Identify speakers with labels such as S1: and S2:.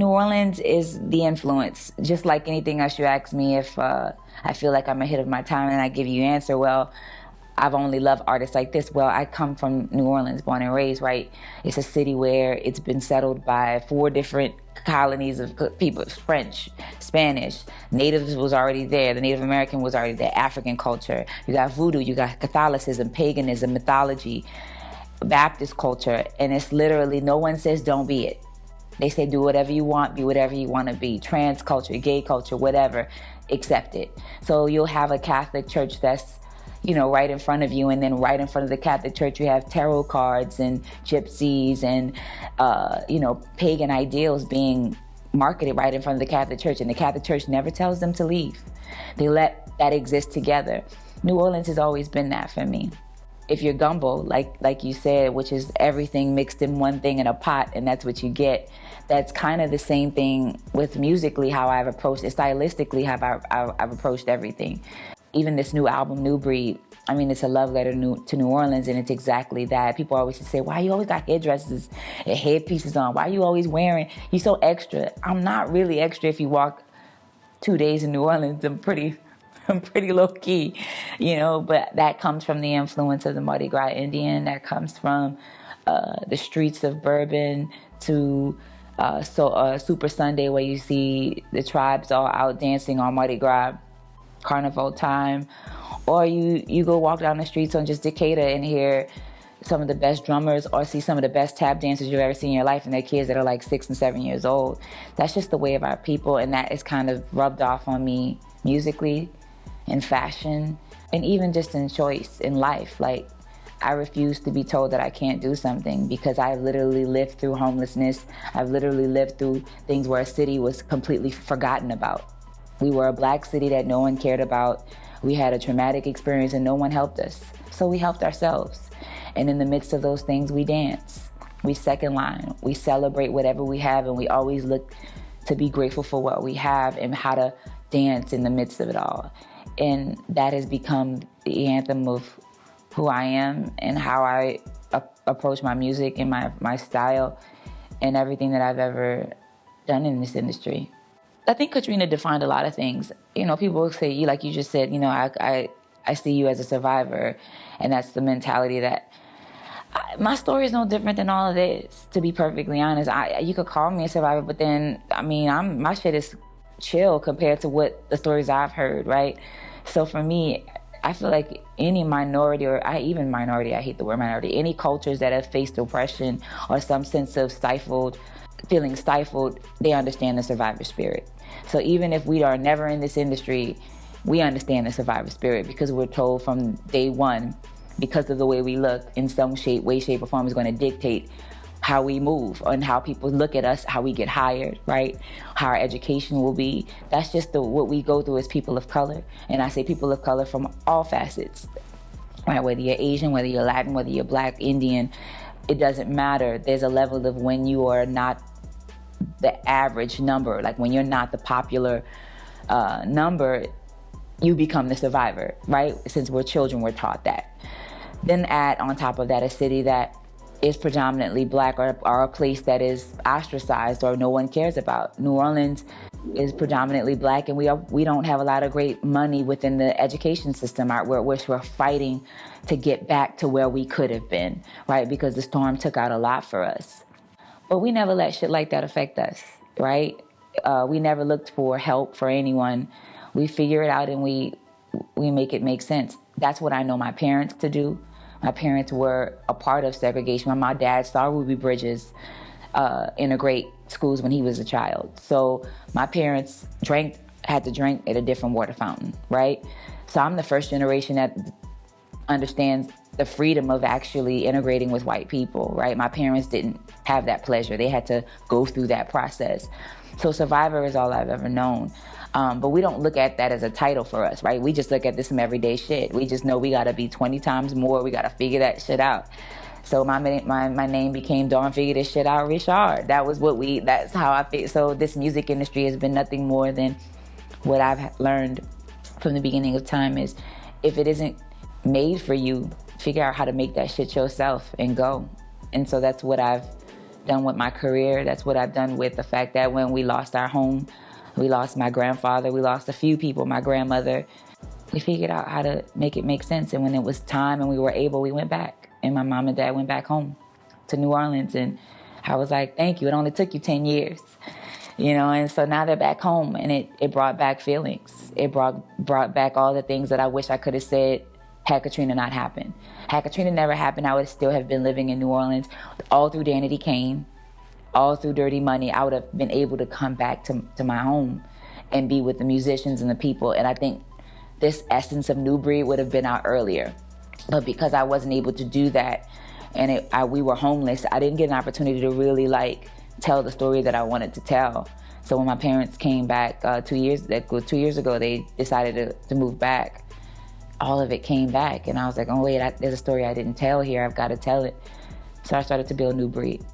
S1: New Orleans is the influence. Just like anything else you ask me, if I feel like I'm ahead of my time and I give you an answer, well, I've only loved artists like this. Well, I come from New Orleans, born and raised, right? It's a city where it's been settled by 4 different colonies of people, French, Spanish. Natives was already there. The Native American was already there. African culture. You got voodoo, you got Catholicism, paganism, mythology, Baptist culture. And it's literally, no one says don't be it. They say do whatever you want, be whatever you want to be. Trans culture, gay culture, whatever, accept it. So you'll have a Catholic church that's, you know, right in front of you, and then right in front of the Catholic Church you have tarot cards and gypsies and, you know, pagan ideals being marketed right in front of the Catholic Church, and the Catholic Church never tells them to leave. They let that exist together. New Orleans has always been that for me. If you're gumbo, like you said, which is everything mixed in one thing in a pot, and that's what you get, that's kind of the same thing with musically, how I've approached it, stylistically, how I've approached everything. Even this new album, New Breed, I mean, it's a love letter to New Orleans, and it's exactly that. People always say, why you always got headdresses and headpieces on? Why you always wearing? You so extra. I'm not really extra if you walk 2 days in New Orleans. I'm pretty low key, you know, but that comes from the influence of the Mardi Gras Indian. That comes from the streets of Bourbon to Super Sunday, where you see the tribes all out dancing on Mardi Gras carnival time, or you go walk down the streets on just Decatur and hear some of the best drummers or see some of the best tap dancers you've ever seen in your life, and they're kids that are like 6 and 7 years old. That's just the way of our people, and that is kind of rubbed off on me musically, in fashion, and even just in choice in life. Like, I refuse to be told that I can't do something, because I literally lived through homelessness. I've literally lived through things where a city was completely forgotten about. We were a black city that no one cared about. We had a traumatic experience and no one helped us. So we helped ourselves. And in the midst of those things, we dance. We second line. We celebrate whatever we have, and we always look to be grateful for what we have and how to dance in the midst of it all. And that has become the anthem of who I am and how I approach my music and my style and everything that I've ever done in this industry. I think Katrina defined a lot of things. You know, people say, like you just said, you know, I see you as a survivor, and that's the mentality that my story is no different than all of this, to be perfectly honest. You could call me a survivor, but then, I mean, my shit is chill compared to what the stories I've heard, right? So for me, I feel like any minority, or I hate the word minority, any cultures that have faced oppression or some sense of feeling stifled, they understand the survivor spirit. So even if we are never in this industry, we understand the survivor spirit, because we're told from day one, because of the way we look, in some way, shape, or form is going to dictate how we move and how people look at us, how we get hired, right? How our education will be. That's just what we go through as people of color. And I say people of color from all facets, right? Whether you're Asian, whether you're Latin, whether you're Black, Indian, it doesn't matter. There's a level of when you are not the average number, like when you're not the popular number, you become the survivor, right? Since we're children, we're taught that. Then add on top of that a city that is predominantly Black, or a place that is ostracized or no one cares about. New Orleans is predominantly Black, and we don't have a lot of great money within the education system, which we're fighting to get back to where we could have been, right? Because the storm took out a lot for us. But we never let shit like that affect us, right? We never looked for help for anyone. We figure it out and we make it make sense. That's what I know my parents to do. My parents were a part of segregation. My dad saw Ruby Bridges integrate schools when he was a child. So my parents had to drink at a different water fountain, right? So I'm the first generation that understands the freedom of actually integrating with white people, right? My parents didn't have that pleasure. They had to go through that process. So survivor is all I've ever known. But we don't look at that as a title for us, right? We just look at this some everyday shit. We just know we got to be 20 times more. We got to figure that shit out. So my name became Dawn Figure This Shit Out Richard. That's how I feel. So this music industry has been nothing more than what I've learned from the beginning of time is, if it isn't made for you, figure out how to make that shit yourself and go. And so that's what I've done with my career. That's what I've done with the fact that when we lost our home, we lost my grandfather, we lost a few people, my grandmother. We figured out how to make it make sense. And when it was time and we were able, we went back. And my mom and dad went back home to New Orleans. And I was like, thank you. It only took you 10 years. You know, and so now they're back home, and it brought back feelings. It brought back all the things that I wish I could have said had Katrina not happened. Had Katrina never happened, I would still have been living in New Orleans all through Danity Kane, all through Dirty Money. I would have been able to come back to my home and be with the musicians and the people. And I think this essence of New Breed would have been out earlier. But because I wasn't able to do that, and we were homeless, I didn't get an opportunity to really tell the story that I wanted to tell. So when my parents came back 2 years ago, they decided to move back. All of it came back, and I was like, oh wait, there's a story I didn't tell here. I've got to tell it. So I started to build New Breed.